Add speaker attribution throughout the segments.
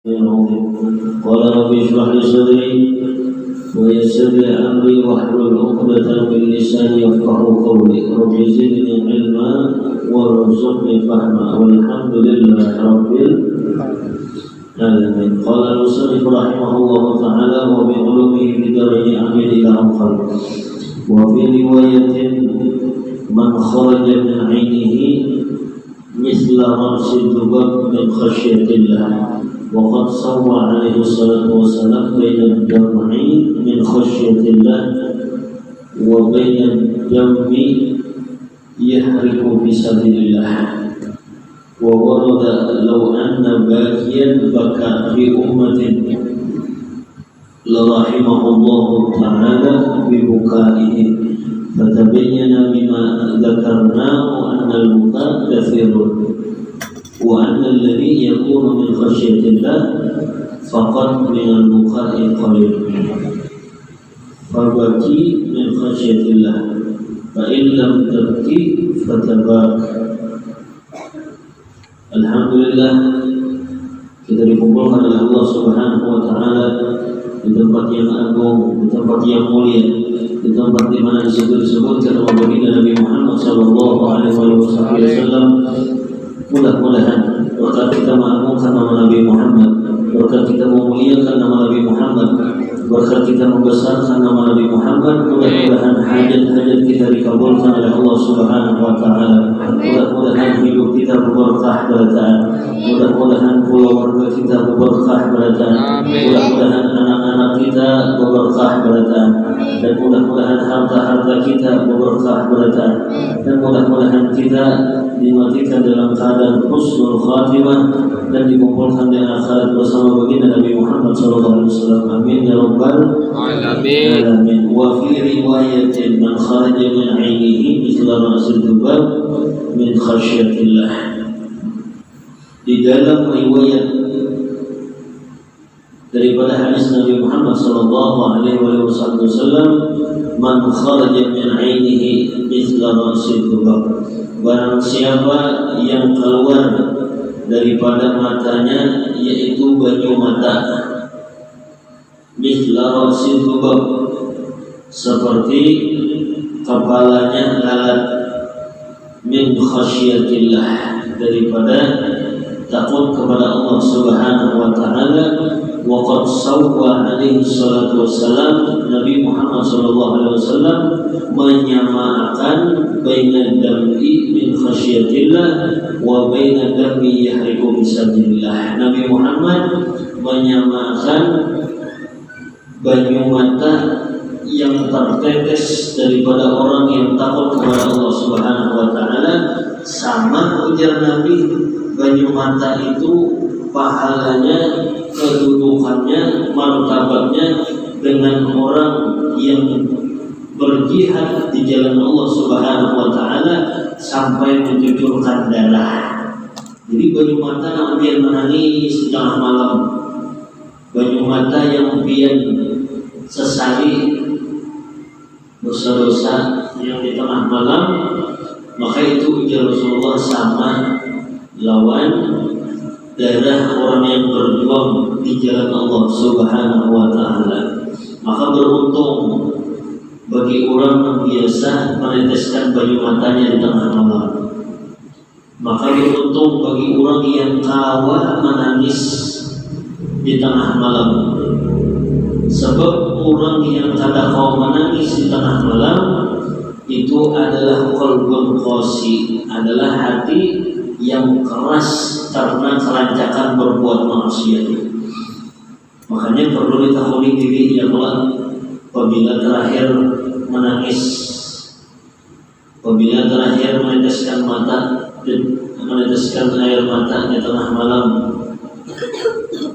Speaker 1: قال رب اشرح لي صدري ويسر لي امري واحلل عقدة من لساني يفقهوا قولي رب زدني علما وارزقني فهما والحمد لله رب العالمين. قال المصنف رحمه الله تعالى وبعلومه بدارين امين الى انقل. وفي رواية من خرج من عينه مثل رأس الذباب من خشية الله وقد سوى عليه الصلاة والسلام بين الدمع من خشية الله وبين الدم يحرق في سبيل الله. وورد لو أن باكيا بكى في أمة لرحمه الله تعالى ببكائه فتبين بما ذكرناه أن البكاء كثير وأن الذي يكون من خشية الله فقط من البكاء قليل. فبكي من خشية الله فإن لم تبكي فتباك. Alhamdulillah, kita dikumpulkan oleh Allah Subhanahu wa taala di tempat yang agung, di tempat yang mulia, di tempat di mana disebutkan nama baginda Nabi Muhammad sallallahu alaihi wasallam. Mudah-mudahan berkat kita mengagungkan nama Nabi Muhammad, berkat kita memuliakan nama Nabi Muhammad, berkat kita membesarkan nama Nabi Muhammad, mudah-mudahan hajat-hajat kita dikabulkan oleh Allah Subhanahu wa taala. Mudah-mudahan hidup kita berberkah berataan, mudah-mudahan keluarga kita berberkah berataan, mudah-mudahan anak-anak kita berberkah berataan, dan mudah-mudahan harta-harta kita berberkah berataan, dan mudah-mudahan kita dimatikan dalam keadaan husnul khatimah dan dikumpulkan di akhirat bersama baginda Nabi Muhammad sallallahu alaihi wasallam. Amin ya rabbal alamin. Wa fi riwayatin man kharaja min 'ainihi mithla ra'sil dhubab min khasyatillah. Di dalam riwayat daripada hadis Nabi Muhammad sallallahu alaihi wasallam, man kharaja min 'ainihi mithla ra'sil dhubab, barang siapa yang keluar daripada matanya yaitu banyu mata, mithla ra'sil dhubab, seperti kepalanya lalat, min khasyatillah, daripada takut kepada Allah Subhanahu wa taala. Wa qad sawwa alaihi salatu wassalam, Nabi Muhammad sallallahu alaihi wasallam menyamakan baina dam'i min khasyatillah wa baina dam'i yahriqu bisabilillah. Nabi Muhammad menyamakan banyu mata yang tertetes daripada orang yang takut kepada Allah Subhanahu wa taala, sama ujar Nabi, banyu mata itu pahalanya, kedudukannya, martabatnya dengan orang yang berjihad di jalan Allah Subhanahu wa taala sampai mencucurkan darah. Jadi banyu mata yang pian menangis di tengah malam, banyu mata yang pian sesali dosa-dosa yang di tengah malam, maka itu ujar Rasulullah sama lawan darah orang yang berjuang di jalan Allah Subhanahu wa taala. Maka beruntung bagi orang yang biasa meneteskan banyu matanya di tengah malam. Maka beruntung bagi orang yang kawa menangis di tengah malam. Sebab orang yang kada kau menangis di tengah malam itu adalah qalbun qasi, adalah hati yang keras karena kerancakan berbuat maksiat. Makanya perlu ditahui diri ya Allah, apabila terakhir menangis, apabila terakhir meneteskan mata, meneteskan air mata di tengah malam,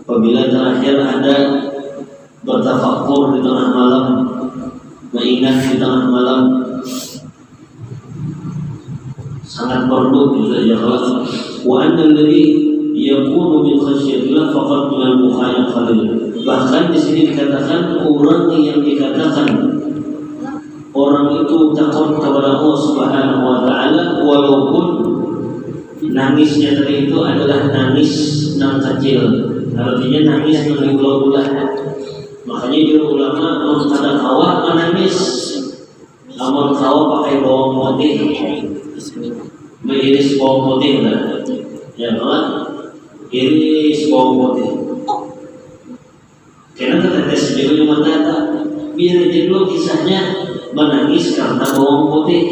Speaker 1: apabila terakhir ada bertafakur di tengah malam, mengingat di tengah malam, sangat perlu juga ya Allah. Wa anna alladhi yakunu min khasyatillah faqad min al-bukhaya qalil. Bahkan di sini dikatakan orang yang dikatakan orang itu takut kepada Allah Subhanahu wa taala walaupun nangisnya tadi itu adalah nangis yang kecil. Artinya sebagiannya nangis dengan ulah-ulah. Makanya juga ulama ada kawah menangis, namun kawah pakai bawang putih, mengiris bawang putih lah, ya kan? Iris bawang putih. Karena tetes juga cuma kata, biar aja dulu kisahnya menangis karena bawang putih,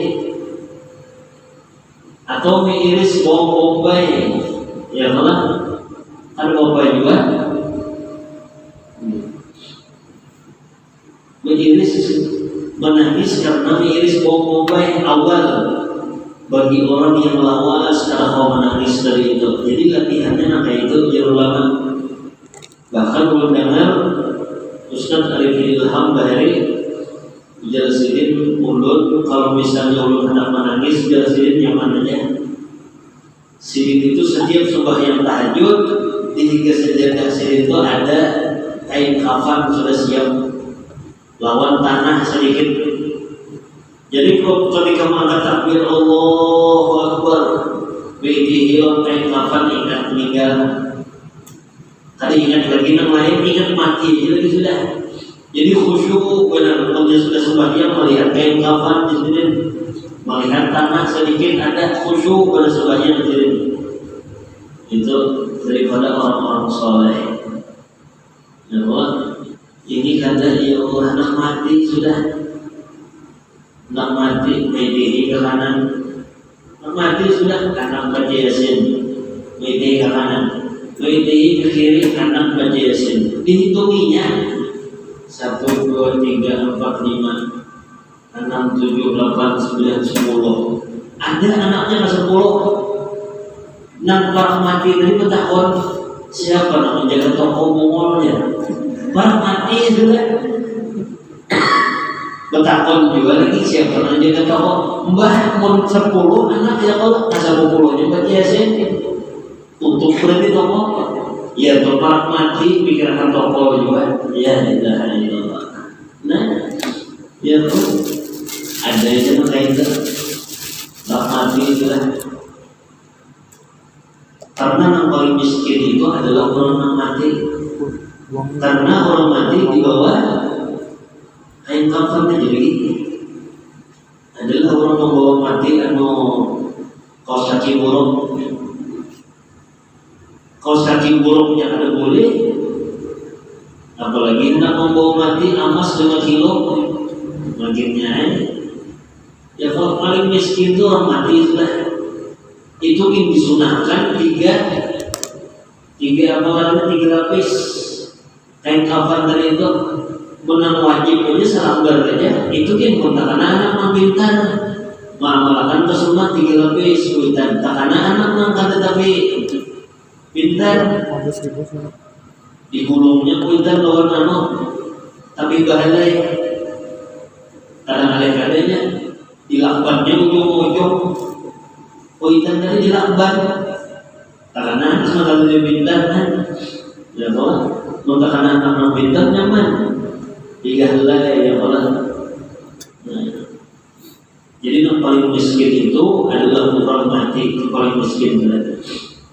Speaker 1: atau mengiris bawang bombay, ya kan? Ada bombay juga. Menangis karena mengiris bawang bombay awal bagi orang yang lawas kalau mau menangis dari itu. Jadi latihannya kayak itu biar ulama. Bahkan belum dengar Ustaz Arifin Ilham Bahari jelasin ulun kalau misalnya ulun hendak menangis jelasin nyaman aja. Sidik itu setiap sembahyang tahajud di 3 sajadah sidik itu ada kain kafan sudah siap. Lawan tanah sedikit. Jadi ketika mengangkat takbir Allahu Akbar, begitu hilang kain kafan ingat meninggal. Tadi ingat lagi yang lain, ingat mati, jadi sudah. Jadi khusyuk benar, kalau sudah sembahyang melihat kain kafan di sini, melihat tanah sedikit ada khusyuk pada sembahyang di sini. Itu daripada orang-orang soleh. Ya Allah. Ini kata ya Allah anak mati sudah, anak mati medihi ke kanan, anak mati sudah anak baca yasin, medihi ke kanan, medihi ke kiri anak baca yasin. Dihitunginya 1, 2, 3, 4, 5, 6, 7, 8, 9, 10. Ada anaknya ke 10. Nang para mati tadi bertakon siapa nak menjaga toko mongolnya? Para mati sudah bertakon juga lagi siapa yang jaga toko mbah mun 10 anak ya kalau asa 10 juga yasin untuk berarti toko ya para mati pikirkan toko juga ya ilaha illallah. Nah ya tuh ada yang kayak itu tak mati sudah. Karena yang paling miskin itu adalah orang yang mati. Karena orang mati di bawah kain kafan jadi adalah orang membawa mati kaos kaki burung. Kaos kaki burung yang ada boleh, apalagi hendak membawa mati emas 5 kilo, makinnya ya kalau paling miskin itu orang mati sudah. Itu yang disunahkan 3 lapis kain kafan dari itu benang wajib aja selambar aja itu kan kontak anak meminta mengamalkan kesunat 3 lapis kuitan tak anak mengangkat tetapi pintar di gulungnya kuitan lawan tapi bahalai kadang-kadangnya dilakbannya ujung-ujung kuitan tadi dilakban karena semangat dia pintar kan ya Allah untuk anak-anak pintar nyaman 3 helai ya Allah. Nah, jadi yang paling miskin itu adalah orang mati itu paling miskin berarti.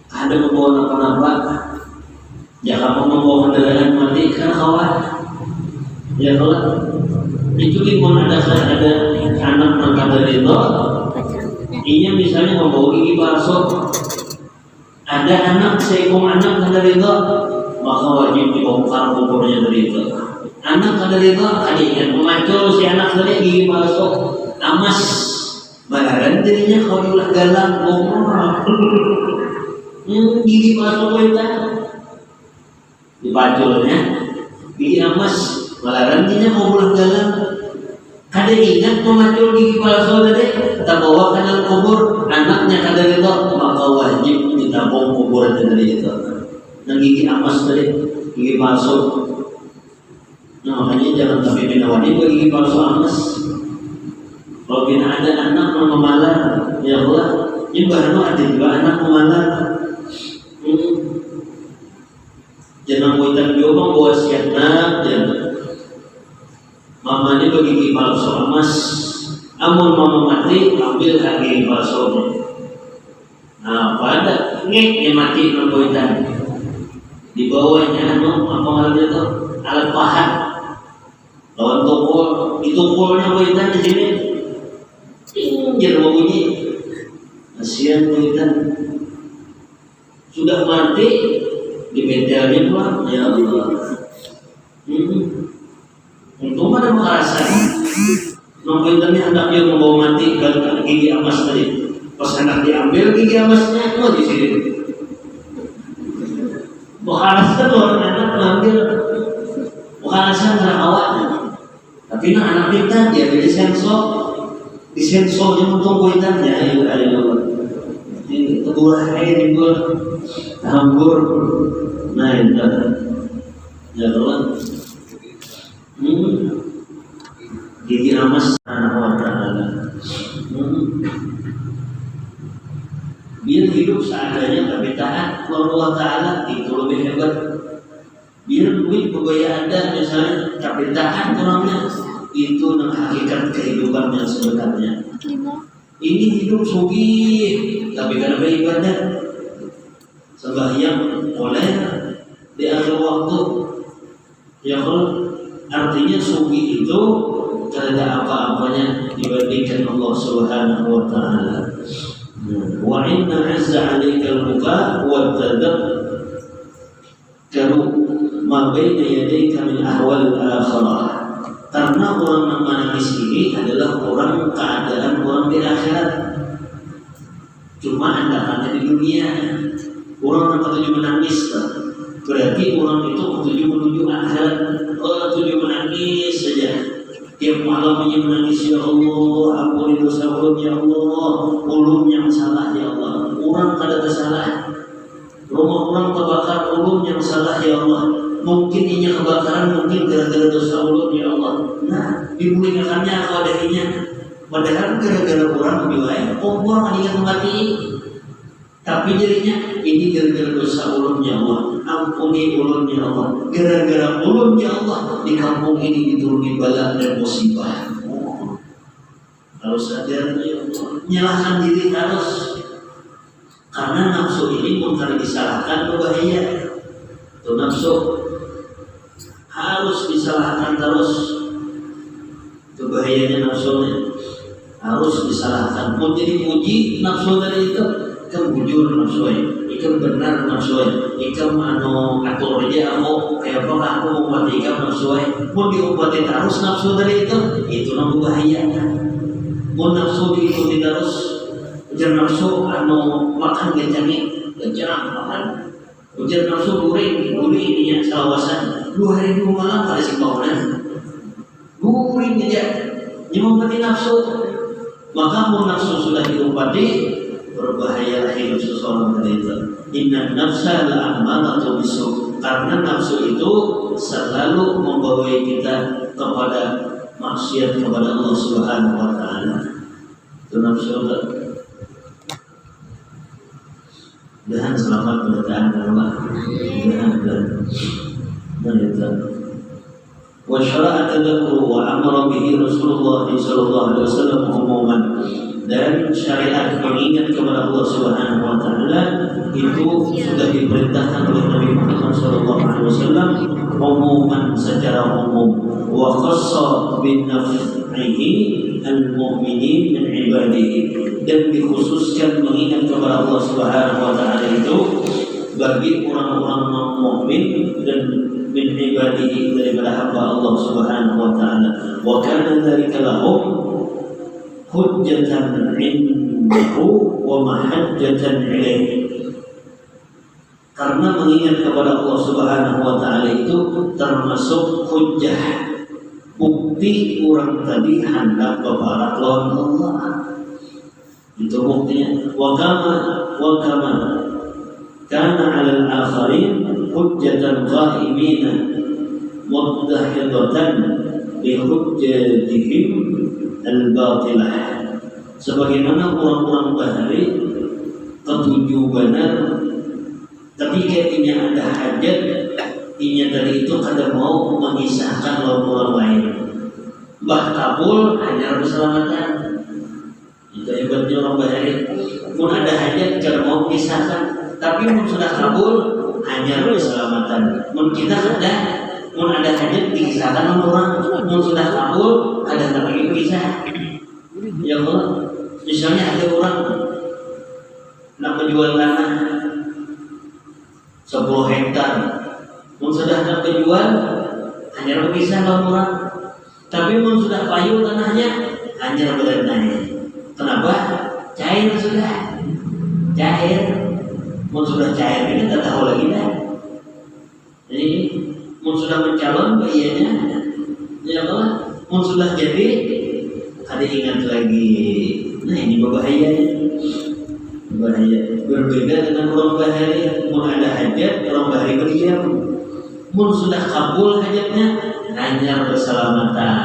Speaker 1: Ada membawa apa-apa ya kamu membawa kendaraan mati kan kawan ya Allah. Itu pun ada anak mangkat dari itu ini misalnya membawa gigi palsu, ada anak seekor anak dari itu maka wajib dibongkar kuburnya dari itu. Anak dari itu kalian memacul si anak dari gigi palsu amas bayaran dirinya kalau ulah galang bongkar gigi palsu kita dipaculnya gigi amas bayaran dirinya kalau ulah galang. Kada ingat memacul gigi palsu tadi, kita bawa ke dalam kubur, anaknya kada itu, maka wajib ditabung kubur dari itu. Nah gigi amas tadi, gigi palsu. Nah makanya jangan sampai bina wajib gigi palsu amas. Kalau bina ada anak yang memalar, ya Allah, ini baru ada juga anak memalar. Jangan buatan biobang bawa sianak, jangan. Mama ini bagi gigi palsu emas, amun mama mati ambil gigi palsu. Nah pada ngek yang mati membuatan di bawahnya apa namanya itu alat pahat lawan tukul, ditukulnya kuitan di sini tinggal bunyi kasihan kuitan sudah mati di betelnya pulang ya Allah. Untung ada kekerasan. Kuitannya hendaknya membawa mati kalau gigi emas tadi pas hendak diambil gigi emasnya di sini kekerasan orang anak mengambil kekerasan karena awaknya. Tapi anak kita dia jadi disensor yang untung kuitannya ya Allah. Ini kedua hari timbul hambur naik ya Allah. Gigi emas Subhanahu wa ta'ala. Biar hidup seadanya tapi taat kepada Allah Ta'ala itu lebih hebat. Biar duit pegawai ada misalnya tapi taat orangnya itu hakikat kehidupan yang sebenarnya. Ini hidup sugih tapi karena ibadah sembahyang oleh di akhir waktu ya kalau artinya sugih itu tidak apa-apanya dibandingkan Allah Subhanahu wa ta'ala. Wa inna 'azza 'alaika al-buka wa tadakkaru ma baina yadayka min ahwal al-akhirah. Karena orang yang menangis ini adalah orang keadaan orang di akhirat. Cuma anda hanya di dunia. Orang yang ketujuh menangis berarti orang itu ketujuh menuju akhirat. Orang ketujuh menangis saja. Tiap malamnya menangis ya Allah, ampuni dosa ulun ya Allah, ulun yang salah ya Allah. Orang kada bersalah. Rumah orang terbakar ulun yang salah ya Allah. Mungkin ini kebakaran mungkin gara-gara dosa ulun ya Allah. Nah, dibulingkannya apa darinya? Padahal gara-gara orang bilang, orang ingat mati. Tapi jadinya ini gara-gara dosa ulun ya Allah. Ampuni ulun ya Allah. Gara-gara ulun ya Allah di kampung ini dituruni bala dan musibah. Harus sadar ya Allah. Nyalahkan diri harus. Karena nafsu ini pun kalau disalahkan berbahaya. Itu nafsu harus disalahkan terus. Kebahayanya nafsunya harus disalahkan. Mau jadi puji nafsu tadi itu, ikan bujur nafsunya, ikan benar nafsunya, ikan atur aja aku kayak apa aku mau mati ikan nafsunya. Mau diobati terus nafsu tadi itu nama bahayanya. Mau nafsu diikuti terus, ujar nafsu makan kencangnya, kencang makan. Ujar nafsu guring ini yang salawasan 2 hari 2 malam pada si kawanan guring aja nyemopati nafsu. Maka mau nafsu sudah diobati berbahaya hidup seseorang tadi itu. Inna nafsa la'ammaratu bisu. Karena nafsu itu selalu membawa kita kepada maksiat kepada Allah Subhanahu wa ta'ala. Itu nafsu dan selamat beritaan Allah dan wa syara'a tadakkur wa amara bihi Rasulullah sallallahu alaihi wasallam umuman. Dan syariat mengingat kepada Allah Subhanahu wa ta'ala itu sudah diperintahkan oleh Nabi Muhammad sallallahu alaihi wasallam umuman secara umum wa khassa bin naf'ihi al-mu'minin min ibadihi. Dan dikhususkan mengingat kepada Allah Subhanahu wa ta'ala itu bagi orang-orang mukmin dan min ibadihi daripada hamba Allah Subhanahu wa ta'ala. Wa kana dzalika lahum hujjatan 'indahu wa mahajjatan ilaihi. Karena mengingat kepada Allah Subhanahu wa ta'ala itu termasuk hujjah, bukti orang tadi hendak berbarak lawan Allah. Itu buktinya. Wa kama kana 'alal akharin hujjatan qa'imina muddahidatan bi hujjatihim al-batilah. Sebagaimana orang-orang bahari ketujuh benar tapi kayaknya ada hajat inya tadi itu kada mau mengisahkan orang lain. Bah kabul hanya keselamatan. Itu hebatnya orang bahari. Pun ada hajat kada mau mengisahkan, tapi pun sudah kabul hanya keselamatan. Mun kita sudah mun ada hajat dikisahkan orang, mun sudah kabul ada lagi kisah. Ya Allah, misalnya ada orang nak menjual tanah 10 hektar, mun sudah nak menjual hanya berpisah orang. Tapi mun sudah payu tanahnya hanya berenang. Kenapa? Cair sudah, cair. Mun sudah cair ini tak tahu lagi dah. Jadi mun sudah mencalon bayinya, ya Allah. Mun sudah jadi, ada ingat lagi. Nah ini berbahaya. Berbahaya. Berbeda dengan orang bahari. Mun ada hajat, orang bahari berdiam. Mun sudah kabul hajatnya, hanya berselamatan.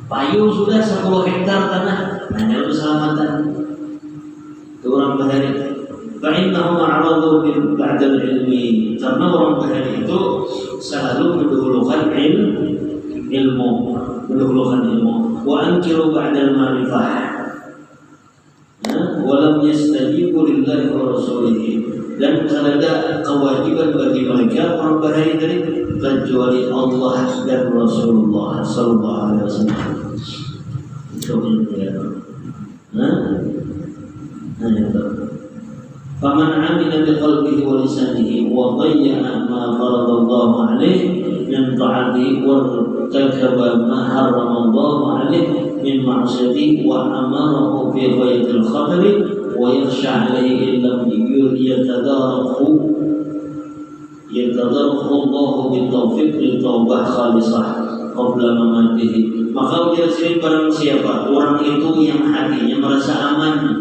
Speaker 1: Payu sudah 10 hektar tanah, hanya berselamatan. Itu orang bahari. Fa'innahu ma'aradu ba'dal ilmi. Karena orang bahari itu selalu mendahulukan ilmu, mendahulukan ilmu. Wa ankiru ba'dal ma'rifah. Walam yastajibu lillahi wa rasulihi. Dan ada kewajiban bagi mereka orang bahari tadi kecuali Allah dan Rasulullah sallallahu alaihi wasallam. Itu ya. Faman 'amila biqalbihi wa lisanihi wa dhayya'a ma faradallahu 'alaihi min ta'ati wa takaba ma harramallahu 'alaihi min ma'siyati wa amarahu fi ghayatil khatari wa yakhsha 'alaihi illam yatadarrakhu Allah bitaufiq litawbah khalisah qabla mamatihi. Maka ujar sini barang siapa orang itu yang hatinya merasa aman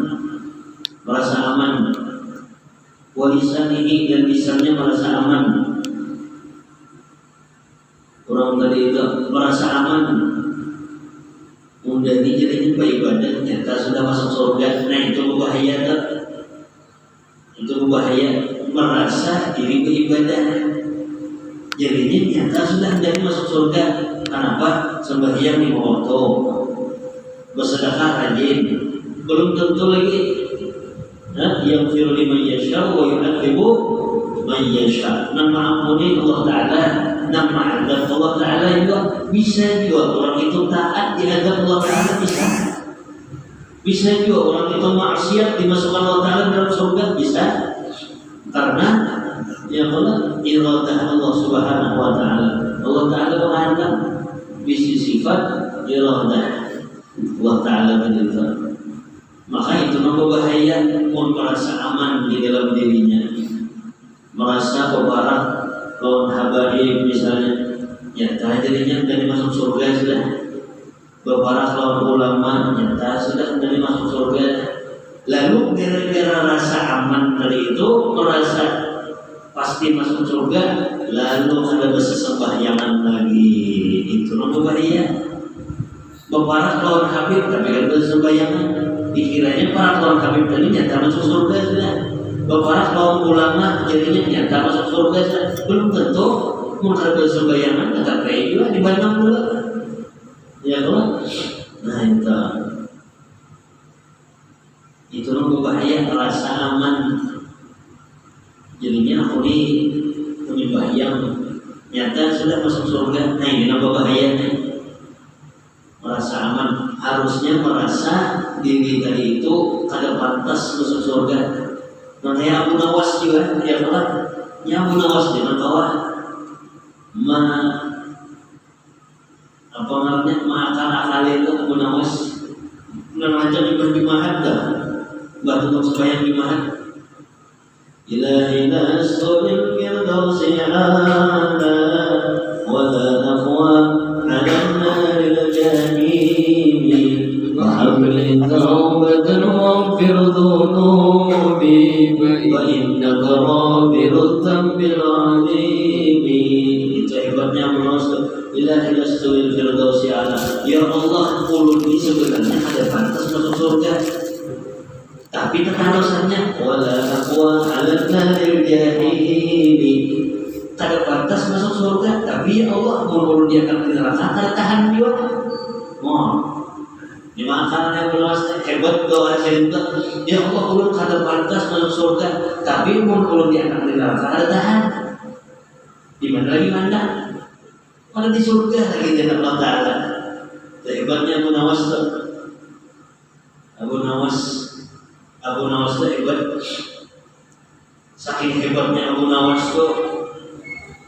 Speaker 1: walisanihi dan lisannya merasa aman. Orang tadi itu merasa aman, mudah dijadikan ibadah, nyata sudah masuk surga. Nah itu berbahaya tak? Itu berbahaya, merasa diri beribadah. Jadinya nyata sudah menjadi masuk surga. Kenapa? Sembahyang di waktu, bersedekah rajin, belum tentu lagi. Yang firli mayyasha wa yu'adzibu mayyasha. Nama ampuni Allah Ta'ala, nama azab Allah Ta'ala juga bisa juga. Orang itu taat diazab Allah Ta'ala bisa juga. Orang itu maksiat dimasukkan Allah Ta'ala dalam surga bisa. Karena ya Allah iradah Allah Subhanahu wa Ta'ala. Allah Ta'ala mengatakan bisi sifat iradah Allah Ta'ala begitu. Maka itu berbahaya. Pun merasa aman di dalam dirinya, merasa berbarak lawan habaib misalnya, nyata dirinya dari masuk surga sudah. Berbarak lawan ulama, nyata sudah dari masuk surga. Lalu gara-gara rasa aman dari itu, merasa pasti masuk surga, lalu ada bersembahyangan lagi. Itu berbahaya. Berbarak lawan habib tapi kan bersembahyangan. Dikiranya para lawan habib tadi nyata masuk surga sudah. Berbarak lawan ulama jadinya nyata masuk surga sudah. Belum tentu mungkin bersembahyangan tetap kayak juga di banyak pula. Ya Allah. Nah itu berbahaya, rasa aman. Jadinya aku ini menyembahyang nyata sudah masuk surga. Nah ini berbahaya nih. Merasa aman, harusnya merasa diri tadi itu kada pantas masuk surga. Namanya Abu Nawas juga, ya Allah. Ya Abu Nawas dengan kawan apa namanya akal itu Abu Nawas macam di mahat dah, batu untuk sembahyang di mahat. Ilahi nasrul firdausi ala wa la aqwa ala naril jahimi wa habli tawbatan waghfir dhunubi fa innaka ghafirud dhanbil azimi. Itu hebatnya Rasul. Ilahi nasrul firdausi ala. Ya Allah, mulut ini sebenarnya ada pantas masuk surga, tapi keharusannya wala aqwa 'ala naril jahimi. Tak pantas masuk surga, tapi ya Allah mulut dia akan neraka, tak tahan juga. Dimakan yang luas hebat doa cerita. Ya Allah ulun kada pantas masuk surga, tapi mun ulun diangkat di neraka kada tahan. Di mana lagi mana? Mana di surga lagi di Allah Taala. Hebatnya Abu Nawas tuh. Abu Nawas tuh hebat. Saking hebatnya Abu Nawas tuh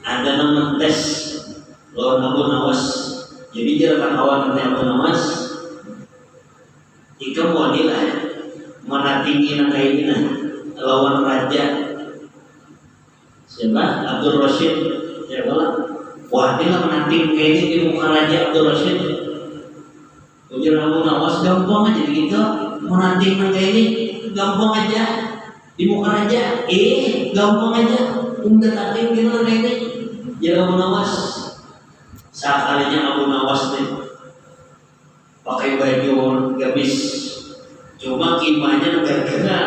Speaker 1: ada nama tes lawan Abu Nawas. Jadi jarakan kawan nanti Abu Nawas. Ika wadilah mana tinggi nak kayak ini lawan raja. Siapa? Abdul Rashid. Ya kalau wadilah mana tinggi kayak ini di muka raja Abdul Rashid. Ujar Abu Nawas gampang aja gitu. Menanti kayak ini gampang aja di muka raja. Gampang aja. Udah tating gimana kayak ini. Ya Abu Nawas. Sekalinya Abu Nawas nih pakai baju gamis, cuma kimanya negara-negara,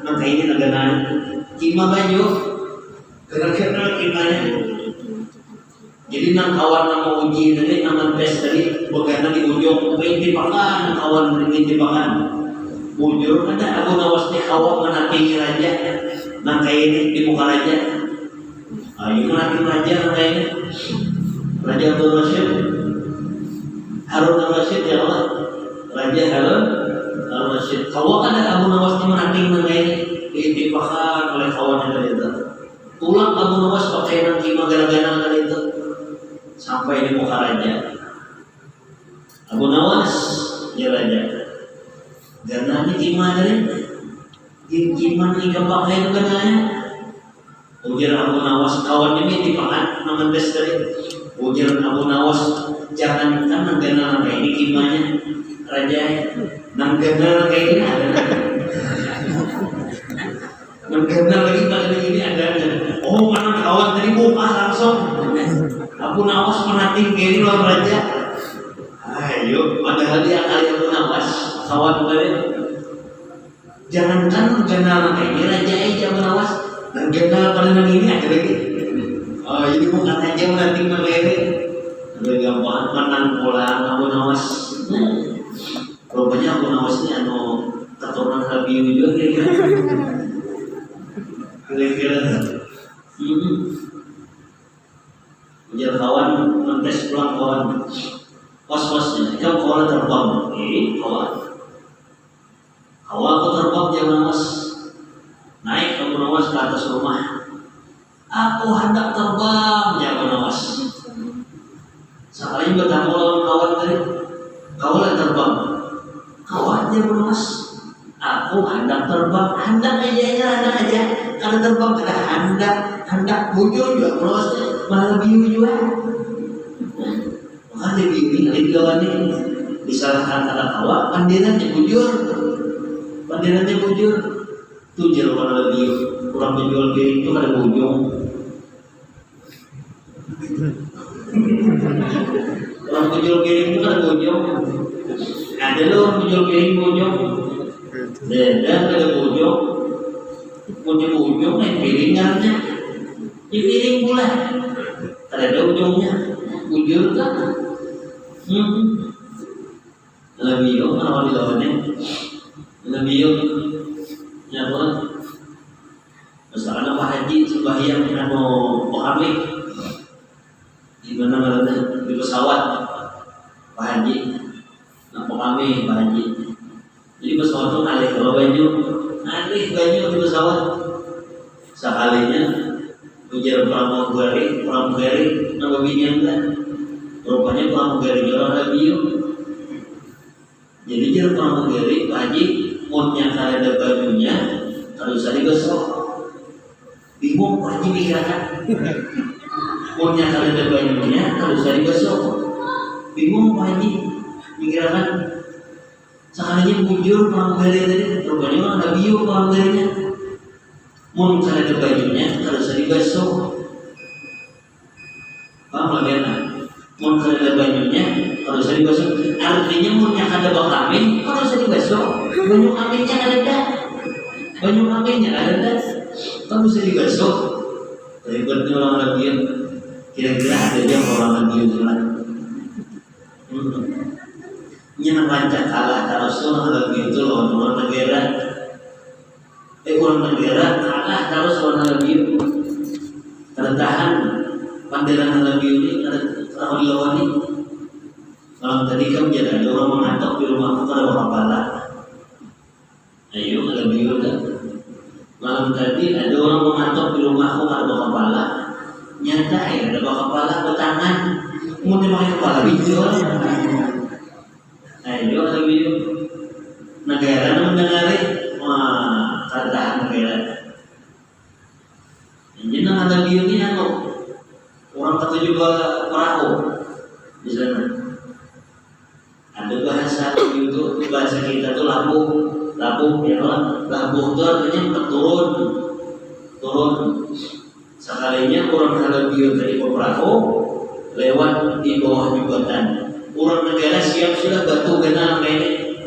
Speaker 1: maka ini negara kima baju, gara-gara kimanya. Jadi nang kawan nama uji tadi, nama tes tadi, bagaimana di ujung, intipakan kawan intipakan. Bujur ada Abu Nawas nih kawan menanti raja, nang ini di muka raja. Ayo nanti raja nang ini, Raja Abdul Rashid. Harun al-Rashid ya Allah. Raja Harun al-Rashid. Kalau ada Abu Nawas ini menanting mengenai diintipakan oleh kawannya tadi itu. Pulang Abu Nawas pakai nanti gara-gara tadi itu sampai di muka raja. Abu Nawas ya raja. Gananya gimana nih? Gimana nih pakai itu gananya? Ujar Abu Nawas kawannya ini dipakan nama tes tadi. Ujar Abu Nawas jangan kan nggak kayak ini gimana raja nggak kayak ini ada nggak lagi pada ini ada mana kawan tadi buka langsung Abu Nawas menanting kayak ini lawan raja. Ayo padahal dia kali Abu Nawas kawan tadi jangan kan nggak kayak ini raja Abu Nawas nggak pada ini ada lagi. Jadi bukan aja menanting kayak ini. Udah gampang menang pulang Abu Nawas. Rupanya Abu Nawas ini keturunan Habib juga kira-kira. Ujar kawan mentes pulang kawan. Pas-pasnya kan kawan terbang. Kawan aku terbang Abu Nawas. Naik Abu Nawas ke atas rumah. Aku hendak terbang Abu Nawas. Sekali bertemu lawan kawan tadi, kawan terbang, kawannya Mas, aku hendak terbang, hendak aja, karena terbang ada hendak bujur juga prosesnya, malah biu juga, maka dia biu ini kawan ini disalahkan kata kawan, pandirannya bujur, tujuh malah biu, kurang menjual biu itu ada bujung. Orang penjual piring itu kan bojong. Ada loh orang penjual piring bojong. Dan ada bojong. Bojong naik piringannya. Di piring pula. Ada ujungnya. Bujur kan. Lebih yuk mana dilawannya. Lebih yuk. Ya Allah. Masalah Pak Haji sembahyang mau Muhammad. Di mana berada di pesawat Pak Haji, nampak kami Pak Haji. Jadi pesawat itu alih baju di pesawat. Sekalinya ujar pramugari, nama binian. Rupanya pramugari orang Rabiu. Jadi jar pramugari Pak Haji, moodnya ada bajunya, kalau saya digosok. Bingung Pak Haji pikiran. Punya kalender bajunya kalau saya digosok, bingung Pak Haji, mikirkan sekalinya bujur pramugari tadi, rupanya ada biu pramugarinya. Mun kalender bajunya kalau saya digosok, paham lagi kan? Mun kalender bajunya kalau saya digosok, artinya munnya kada bakamin kalau saya digosok, baju aminnya ada, kalau saya digosok, ribetnya orang lagi. Kira-kira ada yang orang lagi jalan. Yang rancak kalah Rasul lebih itu lawan orang negara. Orang negara kalah terus lawan lebih tertahan panderan lebih ini lawan lawan ini. Kalau tadi kan jadi ada orang mengatok di rumahku kada bakal kalah. Ayo lebih udah. Malam tadi ada orang mengatok di rumahku kada bakal kalah. Nyata ya ada bakal kalah bertangan. Mau dipakai kepala bijol. Ayo lebih negara mendengarin wah tertahan negara. Jadi nang ada biu ini orang kata juga perahu di sana. Ada bahasa itu bahasa kita tuh labuh ya kan. Labuh itu artinya turun. Sekalinya orang ada biu dari perahu lewat di bawah jembatan. Orang negara siap sudah batu genang ini.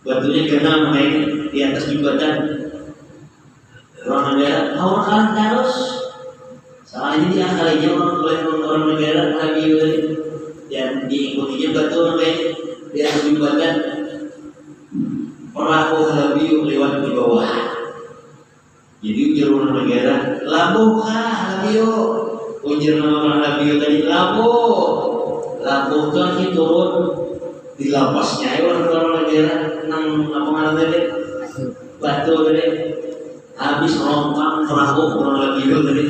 Speaker 1: Batunya genang ini di atas jembatan. Orang negara orang terus. Soalnya dia kalinya orang negara lagi yang diikutinya batu ini di atas jembatan. Perahu lebih lewat di bawah. Jadi ujar orang negara, labuh kah lebih ujar orang lebih tadi labuh kan itu turun di lapasnya orang negara nang apa ngaran tadi batu tadi habis rompang perahu orang lebih tadi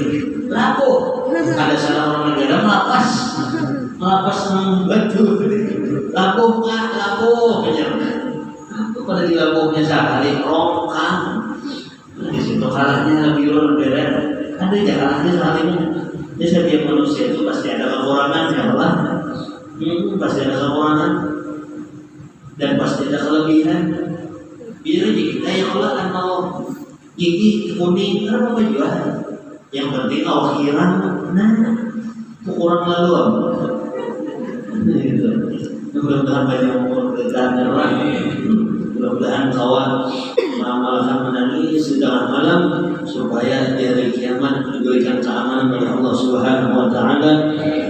Speaker 1: labuh ada salah orang negara melapas nang batu tadi labuh kejar aku pada di labuhnya sekali rompang di situ kalahnya lebih orang negara ada kalahnya sekalinya. Jadi setiap manusia itu pasti ada kekurangan ya Allah. Pasti ada kekurangan dan pasti ada kelebihan. Bila kita ya Allah kan mau gigi kuning kenapa jual? Yang penting awak hiram. Nah, kurang lalu apa? Gitu. Mudah-mudahan banyak memperketat orang. Mudah-mudahan kawan mengamalkan menangis setengah malam supaya di hari kiamat diberikan keamanan oleh Allah Subhanahu wa taala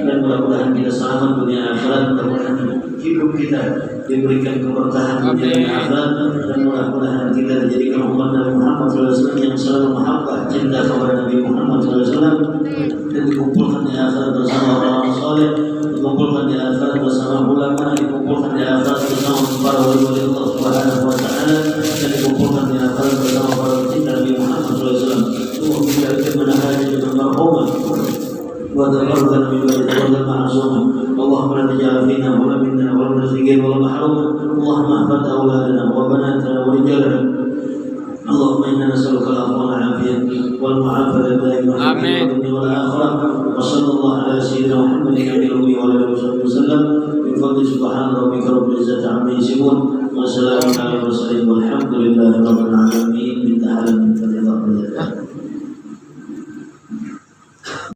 Speaker 1: dan mudah-mudahan kita selamat dunia akhirat, mudah-mudahan hidup kita diberikan keberkahan dunia dan akhirat dan mudah-mudahan kita dijadikan umat Nabi Muhammad SAW yang selalu mahabbah cinta kepada Nabi Muhammad SAW dan dikumpulkan di akhirat bersama orang-orang saleh, dikumpulkan di akhirat bersama ulama, dikumpulkan di akhirat bersama para wali-wali Allah Subhanahu wa taala dan dikumpulkan di akhirat bersama para pecinta Nabi Muhammad SAW. Untuk menahani dengan marhumah wa taqabbal min wajhika ma'sumah. Allahumma la taj'al fina wa la minna wa la tazigir wa la mahruma. Allahumma ihfaz awladana wa banatana wa rijalana. Allahumma inna nas'aluka al-afwa wal 'afiyah wal mu'afata daimatan fid dunya wal akhirah. Wa sallallahu ala sayyidina Muhammadin nabiyyi wa ala alihi wasallam. Bi fadli subhana rabbika rabbil izzati 'amma yasifun wa salamun ala al mursalin walhamdulillahi rabbil alamin.